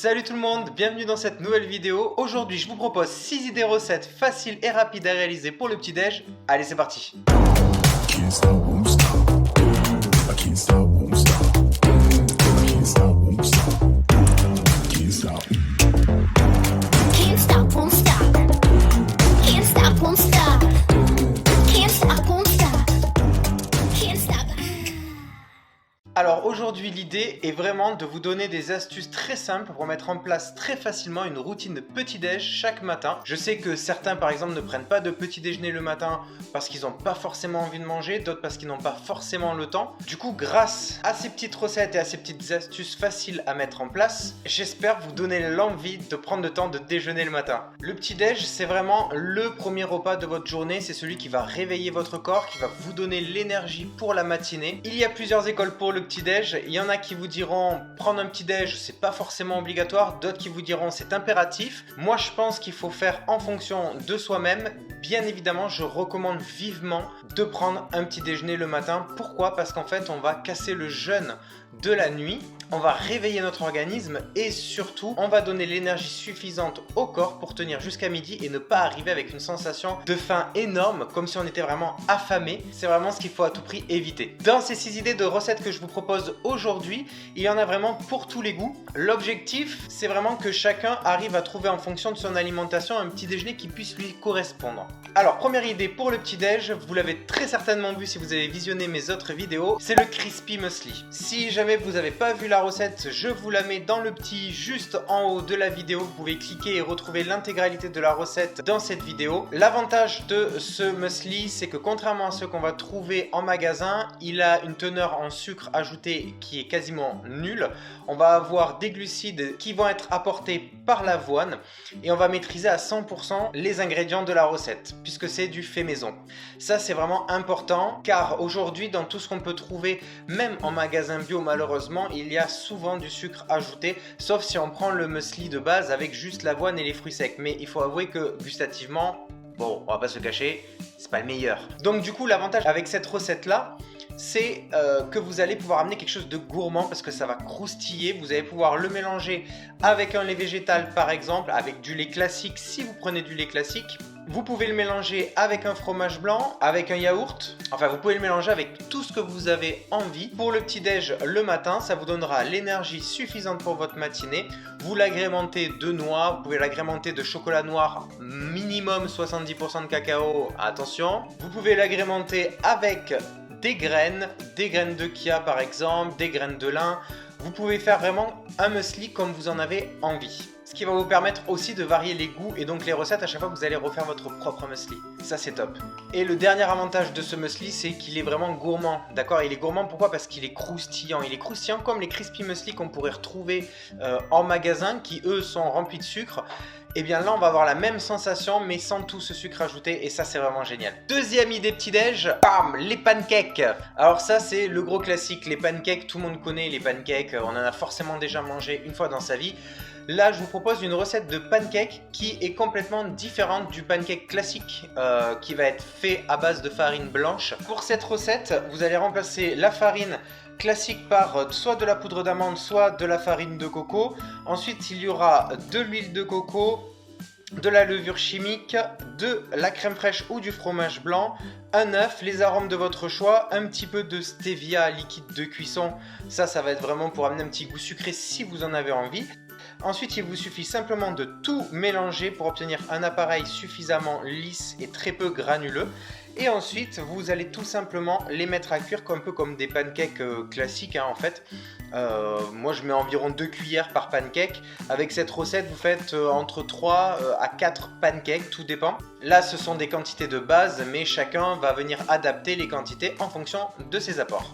Salut tout le monde, bienvenue dans cette nouvelle vidéo. Aujourd'hui je vous propose 6 idées recettes faciles et rapides à réaliser pour le petit-déj. Allez, c'est parti. Can't stop, won't stop. I can't stop, won't stop. Can't stop, won't stop. Can't stop. Can't stop, won't stop. Can't stop, won't stop. Can't stop, won't stop. Can't stop. Alors aujourd'hui l'idée est vraiment de vous donner des astuces très simples pour mettre en place très facilement une routine de petit-déj chaque matin. Je sais que certains par exemple ne prennent pas de petit déjeuner le matin parce qu'ils n'ont pas forcément envie de manger, d'autres parce qu'ils n'ont pas forcément le temps. Du coup, grâce à ces petites recettes et à ces petites astuces faciles à mettre en place, j'espère vous donner l'envie de prendre le temps de déjeuner le matin. Le petit-déj, c'est vraiment le premier repas de votre journée, c'est celui qui va réveiller votre corps, qui va vous donner l'énergie pour la matinée. Il y a plusieurs écoles pour le petit-déj, il y en a qui vous diront prendre un petit-déj c'est pas forcément obligatoire, d'autres qui vous diront c'est impératif. Moi je pense qu'il faut faire en fonction de soi-même. Bien évidemment je recommande vivement de prendre un petit déjeuner le matin. Pourquoi? Parce qu'en fait on va casser le jeûne de la nuit, on va réveiller notre organisme et surtout on va donner l'énergie suffisante au corps pour tenir jusqu'à midi et ne pas arriver avec une sensation de faim énorme comme si on était vraiment affamé. C'est vraiment ce qu'il faut à tout prix éviter. Dans ces 6 idées de recettes que je vous propose aujourd'hui, il y en a vraiment pour tous les goûts. L'objectif c'est vraiment que chacun arrive à trouver en fonction de son alimentation un petit déjeuner qui puisse lui correspondre. Alors première idée pour le petit déj, vous l'avez très certainement vu si vous avez visionné mes autres vidéos, c'est le Crispy Muesli. Si jamais vous n'avez pas vu la recette, je vous la mets dans le petit juste en haut de la vidéo. Vous pouvez cliquer et retrouver l'intégralité de la recette dans cette vidéo. L'avantage de ce muesli, c'est que contrairement à ceux qu'on va trouver en magasin, il a une teneur en sucre ajouté qui est quasiment nulle. On va avoir des glucides qui vont être apportés par l'avoine et on va maîtriser à 100% les ingrédients de la recette puisque c'est du fait maison. Ça c'est vraiment important car aujourd'hui dans tout ce qu'on peut trouver, même en magasin bio malheureusement, il y a souvent du sucre ajouté, sauf si on prend le muesli de base avec juste l'avoine et les fruits secs. Mais il faut avouer que gustativement, bon, on va pas se cacher, c'est pas le meilleur. Donc du coup, l'avantage avec cette recette-là, c'est que vous allez pouvoir amener quelque chose de gourmand parce que ça va croustiller. Vous allez pouvoir le mélanger avec un lait végétal par exemple, avec du lait classique si vous prenez du lait classique. Vous pouvez le mélanger avec un fromage blanc, avec un yaourt. Enfin, vous pouvez le mélanger avec tout ce que vous avez envie. Pour le petit-déj le matin, ça vous donnera l'énergie suffisante pour votre matinée. Vous l'agrémentez de noix, vous pouvez l'agrémenter de chocolat noir, minimum 70% de cacao, attention. Vous pouvez l'agrémenter avec des graines de chia par exemple, des graines de lin. Vous pouvez faire vraiment un muesli comme vous en avez envie. Ce qui va vous permettre aussi de varier les goûts et donc les recettes à chaque fois que vous allez refaire votre propre muesli. Ça c'est top. Et le dernier avantage de ce muesli, c'est qu'il est vraiment gourmand. D'accord? Il est gourmand pourquoi? Parce qu'il est croustillant. Il est croustillant comme les Crispy Muesli qu'on pourrait retrouver en magasin qui eux sont remplis de sucre. Et bien là on va avoir la même sensation mais sans tout ce sucre ajouté et ça c'est vraiment génial. Deuxième idée petit-déj, bam, les pancakes. Alors ça c'est le gros classique, les pancakes, tout le monde connaît les pancakes, on en a forcément déjà mangé une fois dans sa vie. Là je vous propose une recette de pancake qui est complètement différente du pancake classique qui va être fait à base de farine blanche. Pour cette recette vous allez remplacer la farine classique par soit de la poudre d'amande soit de la farine de coco. Ensuite il y aura de l'huile de coco, de la levure chimique, de la crème fraîche ou du fromage blanc, un œuf, les arômes de votre choix, un petit peu de stevia liquide de cuisson. Ça va être vraiment pour amener un petit goût sucré si vous en avez envie. Ensuite, il vous suffit simplement de tout mélanger pour obtenir un appareil suffisamment lisse et très peu granuleux. Et ensuite, vous allez tout simplement les mettre à cuire un peu comme des pancakes classiques en fait. Moi, je mets environ 2 cuillères par pancake. Avec cette recette, vous faites entre 3 à 4 pancakes, tout dépend. Là, ce sont des quantités de base, mais chacun va venir adapter les quantités en fonction de ses apports.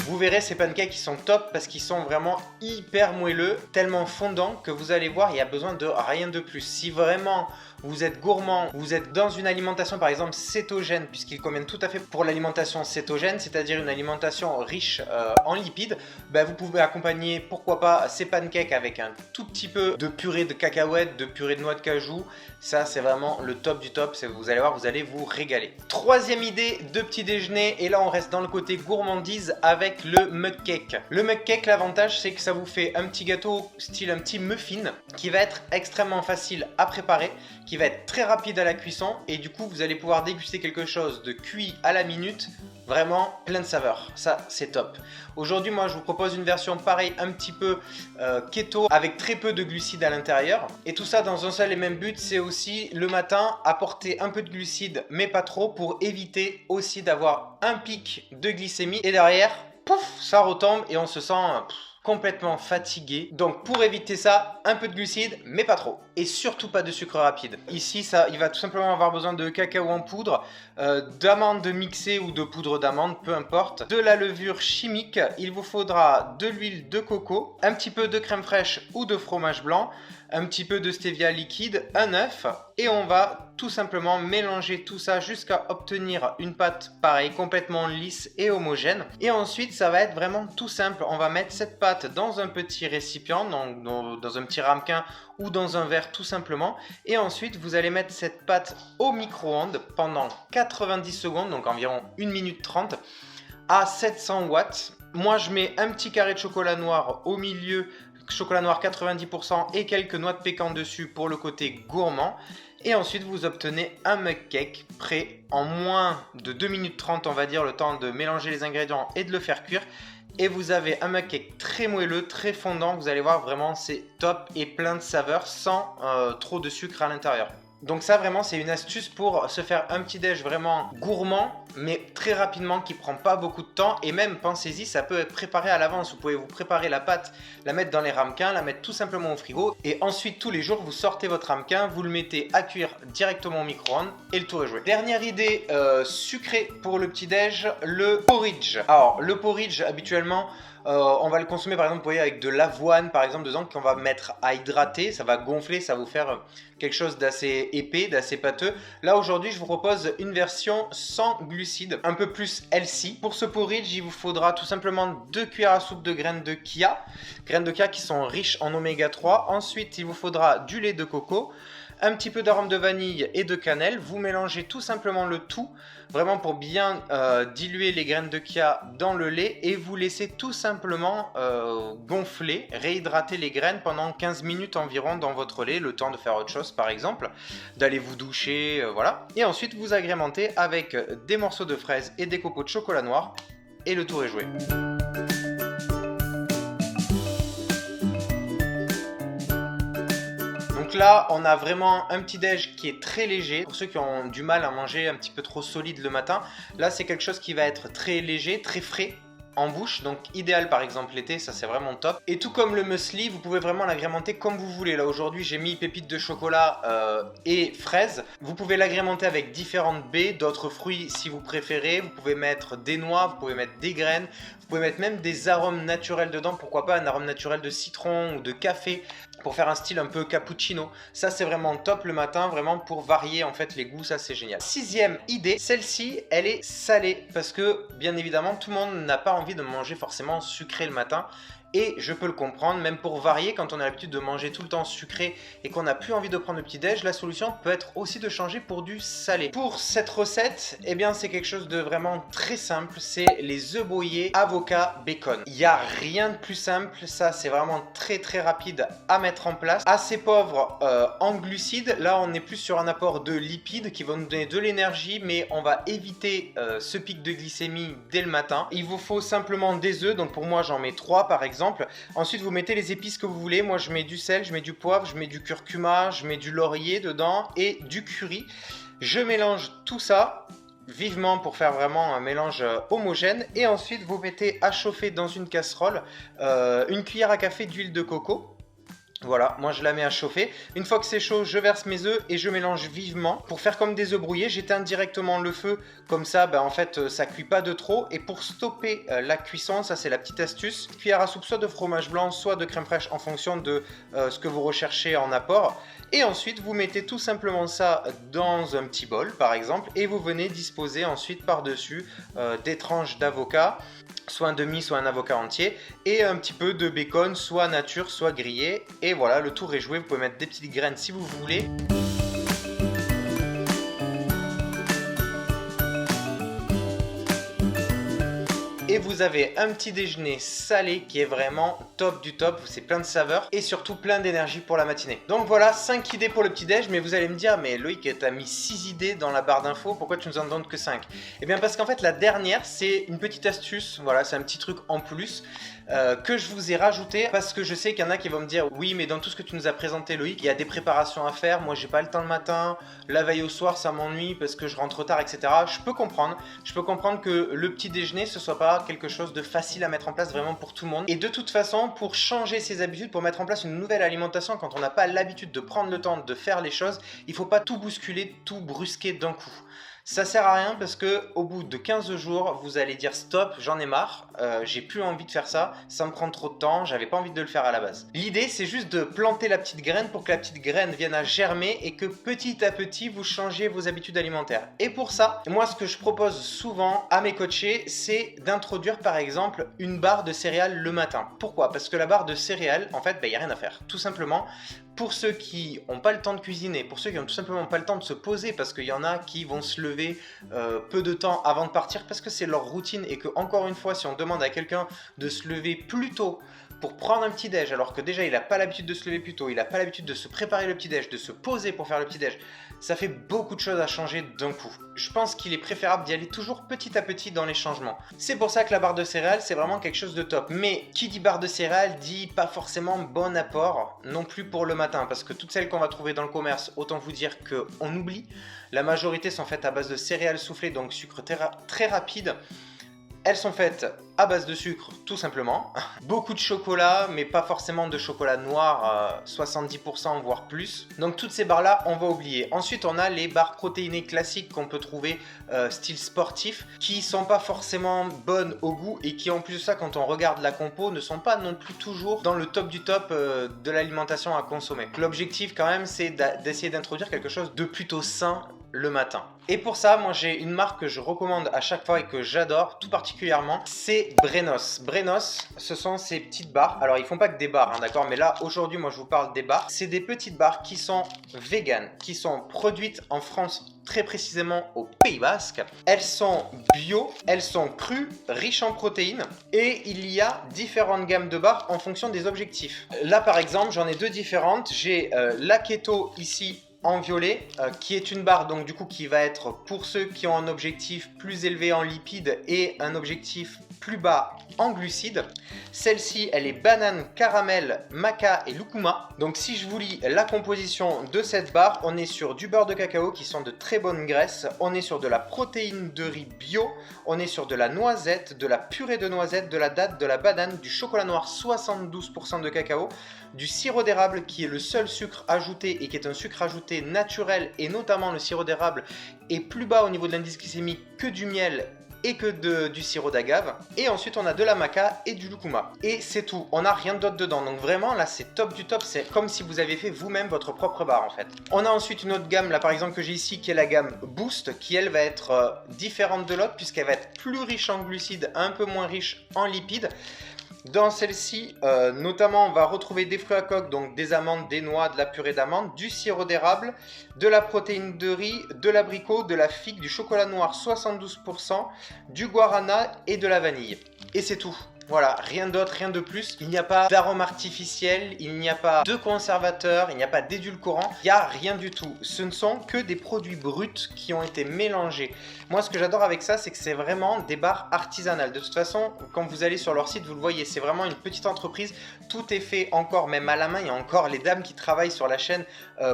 Vous verrez ces pancakes qui sont top parce qu'ils sont vraiment hyper moelleux, tellement fondants que vous allez voir il n'y a besoin de rien de plus. Si vraiment vous êtes gourmand, vous êtes dans une alimentation par exemple cétogène, puisqu'ils conviennent tout à fait pour l'alimentation cétogène, c'est-à-dire une alimentation riche en lipides, ben, vous pouvez accompagner pourquoi pas ces pancakes avec un tout petit peu de purée de cacahuètes, de purée de noix de cajou. Ça c'est vraiment le top du top, vous allez voir, vous allez vous régaler. Troisième idée de petit déjeuner, et là on reste dans le côté gourmandise avec le mug cake. Le mug cake, l'avantage c'est que ça vous fait un petit gâteau style un petit muffin qui va être extrêmement facile à préparer, qui va être très rapide à la cuisson, et du coup vous allez pouvoir déguster quelque chose de cuit à la minute, vraiment plein de saveurs. Ça c'est top. Aujourd'hui moi je vous propose une version pareille, un petit peu keto, avec très peu de glucides à l'intérieur, et tout ça dans un seul et même but, c'est aussi le matin apporter un peu de glucides mais pas trop, pour éviter aussi d'avoir un pic de glycémie et derrière pouf, ça retombe et on se sent complètement fatigué. Donc pour éviter ça, un peu de glucides mais pas trop, et surtout pas de sucre rapide. Ici ça, il va tout simplement avoir besoin de cacao en poudre, d'amandes mixées ou de poudre d'amande, peu importe, de la levure chimique, il vous faudra de l'huile de coco, un petit peu de crème fraîche ou de fromage blanc, un petit peu de stevia liquide, un œuf, et on va tout simplement mélanger tout ça jusqu'à obtenir une pâte pareille, complètement lisse et homogène. Et ensuite ça va être vraiment tout simple, on va mettre cette pâte dans un petit récipient, dans un petit ramequin ou dans un verre tout simplement, et ensuite vous allez mettre cette pâte au micro-ondes pendant 90 secondes, donc environ 1 minute 30 à 700 watts. Moi je mets un petit carré de chocolat noir au milieu, chocolat noir 90%, et quelques noix de pécan dessus pour le côté gourmand. Et ensuite vous obtenez un mug cake prêt en moins de 2 minutes 30, on va dire, le temps de mélanger les ingrédients et de le faire cuire. Et vous avez un mug cake très moelleux, très fondant, vous allez voir, vraiment c'est top et plein de saveurs sans trop de sucre à l'intérieur. Donc ça vraiment c'est une astuce pour se faire un petit déj vraiment gourmand mais très rapidement, qui prend pas beaucoup de temps, et même pensez-y, ça peut être préparé à l'avance. Vous pouvez vous préparer la pâte, la mettre dans les ramequins, la mettre tout simplement au frigo, et ensuite tous les jours vous sortez votre ramequin, vous le mettez à cuire directement au micro-ondes et le tour est joué. Dernière idée sucrée pour le petit déj, le porridge. Alors le porridge habituellement on va le consommer par exemple, vous voyez, avec de l'avoine par exemple dedans, qu'on va mettre à hydrater, ça va gonfler, ça va vous faire quelque chose d'assez épais, d'assez pâteux. Là aujourd'hui je vous propose une version sans glucides, un peu plus healthy. Pour ce porridge il vous faudra tout simplement 2 cuillères à soupe de graines de chia qui sont riches en oméga 3. Ensuite il vous faudra du lait de coco, un petit peu d'arôme de vanille et de cannelle. Vous mélangez tout simplement le tout, vraiment pour bien diluer les graines de chia dans le lait, et vous laissez tout simplement gonfler, réhydrater les graines pendant 15 minutes environ dans votre lait, le temps de faire autre chose par exemple, d'aller vous doucher, voilà. Et ensuite vous agrémentez avec des morceaux de fraises et des copeaux de chocolat noir, et le tour est joué. Donc là, on a vraiment un petit déj qui est très léger. Pour ceux qui ont du mal à manger un petit peu trop solide le matin, là c'est quelque chose qui va être très léger, très frais en bouche, donc idéal par exemple l'été, ça c'est vraiment top. Et tout comme le muesli, vous pouvez vraiment l'agrémenter comme vous voulez. Là aujourd'hui j'ai mis pépites de chocolat et fraises. Vous pouvez l'agrémenter avec différentes baies, d'autres fruits si vous préférez. Vous pouvez mettre des noix, vous pouvez mettre des graines, vous pouvez mettre même des arômes naturels dedans, pourquoi pas un arôme naturel de citron ou de café, pour faire un style un peu cappuccino. Ça c'est vraiment top le matin, vraiment pour varier en fait les goûts, ça c'est génial. Sixième idée, celle-ci elle est salée, parce que bien évidemment tout le monde n'a pas envie de manger forcément sucré le matin, et je peux le comprendre, même pour varier, quand on a l'habitude de manger tout le temps sucré et qu'on n'a plus envie de prendre le petit déj, la solution peut être aussi de changer pour du salé. Pour cette recette, eh bien c'est quelque chose de vraiment très simple, c'est les œufs brouillés avocat bacon. Il n'y a rien de plus simple, ça c'est vraiment très rapide à mettre en place. Assez pauvre en glucides, là on est plus sur un apport de lipides qui va nous donner de l'énergie, mais on va éviter ce pic de glycémie dès le matin. Il vous faut simplement des œufs, donc pour moi j'en mets 3 par exemple. Ensuite vous mettez les épices que vous voulez, moi je mets du sel, je mets du poivre, je mets du curcuma, je mets du laurier dedans et du curry. Je mélange tout ça vivement pour faire vraiment un mélange homogène, et ensuite vous mettez à chauffer dans une casserole une cuillère à café d'huile de coco. Voilà, moi je la mets à chauffer. Une fois que c'est chaud, je verse mes œufs et je mélange vivement. Pour faire comme des œufs brouillés, j'éteins directement le feu. Comme ça, en fait, ça cuit pas de trop. Et pour stopper la cuisson, ça c'est la petite astuce. Une cuillère à soupe soit de fromage blanc, soit de crème fraîche en fonction de ce que vous recherchez en apport. Et ensuite, vous mettez tout simplement ça dans un petit bol, par exemple. Et vous venez disposer ensuite par-dessus des tranches d'avocat. Soit un demi, soit un avocat entier, et un petit peu de bacon, soit nature, soit grillé. Et voilà, le tour est joué, vous pouvez mettre des petites graines si vous voulez. Et vous avez un petit déjeuner salé qui est vraiment top du top, c'est plein de saveurs et surtout plein d'énergie pour la matinée. Donc voilà, 5 idées pour le petit déj, mais vous allez me dire, mais Loïc, t'as mis 6 idées dans la barre d'infos, pourquoi tu nous en donnes que 5? Eh bien parce qu'en fait la dernière, c'est une petite astuce, voilà, c'est un petit truc en plus que je vous ai rajouté parce que je sais qu'il y en a qui vont me dire, oui mais dans tout ce que tu nous as présenté Loïc, il y a des préparations à faire, moi j'ai pas le temps le matin, la veille au soir ça m'ennuie parce que je rentre tard, etc. Je peux comprendre que le petit déjeuner ce soit pas quelque chose de facile à mettre en place vraiment pour tout le monde. Et de toute façon, pour changer ses habitudes, pour mettre en place une nouvelle alimentation, quand on n'a pas l'habitude de prendre le temps de faire les choses, il faut pas tout bousculer, tout brusquer d'un coup. Ça sert à rien parce que au bout de 15 jours, vous allez dire stop, j'en ai marre, j'ai plus envie de faire ça, ça me prend trop de temps, j'avais pas envie de le faire à la base. L'idée c'est juste de planter la petite graine pour que la petite graine vienne à germer et que petit à petit vous changiez vos habitudes alimentaires. Et pour ça, moi ce que je propose souvent à mes coachés, c'est d'introduire par exemple une barre de céréales le matin. Pourquoi? Parce que la barre de céréales, en fait, il n'y a rien à faire. Tout simplement, pour ceux qui n'ont pas le temps de cuisiner, pour ceux qui n'ont tout simplement pas le temps de se poser, parce qu'il y en a qui vont se lever peu de temps avant de partir, parce que c'est leur routine, et que encore une fois, si on demande à quelqu'un de se lever plus tôt pour prendre un petit déj, alors que déjà il n'a pas l'habitude de se lever plus tôt, il n'a pas l'habitude de se préparer le petit déj, de se poser pour faire le petit déj, ça fait beaucoup de choses à changer d'un coup. Je pense qu'il est préférable d'y aller toujours petit à petit dans les changements. C'est pour ça que la barre de céréales, c'est vraiment quelque chose de top. Mais qui dit barre de céréales dit pas forcément bon apport non plus pour le matin, parce que toutes celles qu'on va trouver dans le commerce, autant vous dire qu'on oublie. La majorité sont faites à base de céréales soufflées, donc sucre très rapide. Elles sont faites à base de sucre, tout simplement. Beaucoup de chocolat, mais pas forcément de chocolat noir, 70% voire plus. Donc toutes ces barres-là, on va oublier. Ensuite, on a les barres protéinées classiques qu'on peut trouver style sportif, qui sont pas forcément bonnes au goût et qui en plus de ça, quand on regarde la compo, ne sont pas non plus toujours dans le top du top de l'alimentation à consommer. L'objectif quand même, c'est d'essayer d'introduire quelque chose de plutôt sain le matin. Et pour ça, moi j'ai une marque que je recommande à chaque fois et que j'adore tout particulièrement, c'est Brenos. Brenos, ce sont ces petites barres. Alors ils font pas que des barres, hein, d'accord, mais là aujourd'hui moi je vous parle des barres. C'est des petites barres qui sont véganes, qui sont produites en France, très précisément au Pays Basque. Elles sont bio, elles sont crues, riches en protéines et il y a différentes gammes de barres en fonction des objectifs. Là par exemple, j'en ai deux différentes. J'ai la Keto ici en violet, qui est une barre donc du coup qui va être pour ceux qui ont un objectif plus élevé en lipides et un objectif plus bas en glucides. Celle-ci, elle est banane, caramel, maca et lucuma. Donc si je vous lis la composition de cette barre, on est sur du beurre de cacao qui sont de très bonnes graisses, on est sur de la protéine de riz bio, on est sur de la noisette, de la purée de noisette, de la date, de la banane, du chocolat noir 72% de cacao, du sirop d'érable qui est le seul sucre ajouté et qui est un sucre ajouté naturel, et notamment le sirop d'érable est plus bas au niveau de l'indice glycémique que du miel et que du sirop d'agave. Et ensuite on a de la maca et du lucuma. Et c'est tout, on n'a rien d'autre dedans. Donc vraiment là c'est top du top, c'est comme si vous aviez fait vous-même votre propre barre en fait. On a ensuite une autre gamme là par exemple que j'ai ici qui est la gamme Boost, qui elle va être différente de l'autre puisqu'elle va être plus riche en glucides, un peu moins riche en lipides. Dans celle-ci, notamment, on va retrouver des fruits à coque, donc des amandes, des noix, de la purée d'amandes, du sirop d'érable, de la protéine de riz, de l'abricot, de la figue, du chocolat noir 72%, du guarana et de la vanille. Et c'est tout. Voilà, rien d'autre, rien de plus. Il n'y a pas d'arôme artificiel, il n'y a pas de conservateur, il n'y a pas d'édulcorant, il n'y a rien du tout. Ce ne sont que des produits bruts qui ont été mélangés. Moi, ce que j'adore avec ça, c'est que c'est vraiment des barres artisanales. De toute façon, quand vous allez sur leur site, vous le voyez, c'est vraiment une petite entreprise. Tout est fait encore, même à la main. Il y a encore les dames qui travaillent sur la chaîne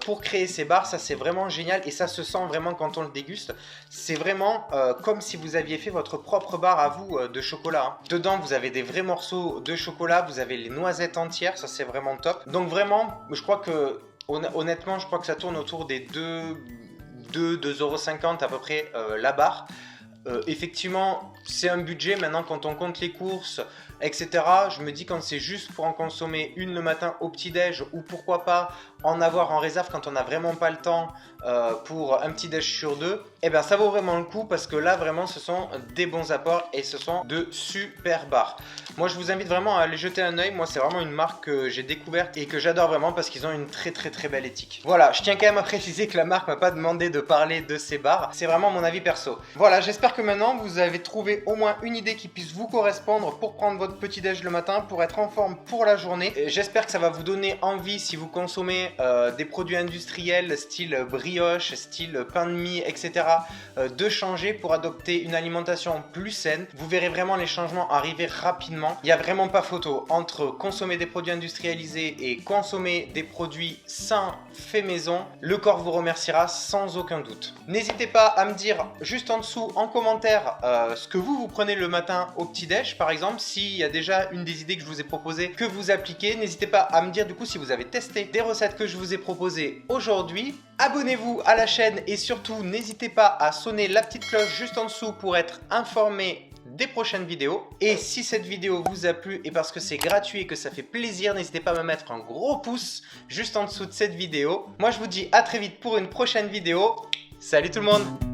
pour créer ces barres. Ça, c'est vraiment génial et ça se sent vraiment quand on le déguste. C'est vraiment comme si vous aviez fait votre propre barre à vous de chocolat. Hein. Dedans, vous avez des vrais morceaux de chocolat, vous avez les noisettes entières, ça c'est vraiment top. Donc vraiment, je crois que, honnêtement, je crois que ça tourne autour des 2,50 € à peu près la barre. Effectivement, c'est un budget. Maintenant, quand on compte les courses, etc., je me dis quand c'est juste pour en consommer une le matin au petit-déj, ou pourquoi pas en avoir en réserve quand on n'a vraiment pas le temps pour un petit-déj sur deux, et bien ça vaut vraiment le coup parce que là, vraiment, ce sont des bons apports et ce sont de super barres. Moi, je vous invite vraiment à aller jeter un œil. Moi, c'est vraiment une marque que j'ai découverte et que j'adore vraiment parce qu'ils ont une très belle éthique. Voilà, je tiens quand même à préciser que la marque m'a pas demandé de parler de ces barres. C'est vraiment mon avis perso. Voilà, j'espère que maintenant, vous avez trouvé au moins une idée qui puisse vous correspondre pour prendre votre petit-déj le matin, pour être en forme pour la journée. J'espère que ça va vous donner envie, si vous consommez des produits industriels style brioche, style pain de mie, etc., de changer pour adopter une alimentation plus saine. Vous verrez vraiment les changements arriver rapidement. Il n'y a vraiment pas photo entre consommer des produits industrialisés et consommer des produits sains faits maison. Le corps vous remerciera sans aucun doute. N'hésitez pas à me dire juste en dessous en commentaire ce que vous prenez le matin au petit-déj, par exemple. S'il y a déjà une des idées que je vous ai proposées que vous appliquez, n'hésitez pas à me dire du coup si vous avez testé des recettes que je vous ai proposées aujourd'hui. Abonnez-vous à la chaîne et surtout n'hésitez pas à sonner la petite cloche juste en dessous pour être informé des prochaines vidéos. Et si cette vidéo vous a plu et parce que c'est gratuit et que ça fait plaisir, n'hésitez pas à me mettre un gros pouce juste en dessous de cette vidéo. Moi je vous dis à très vite pour une prochaine vidéo. Salut tout le monde!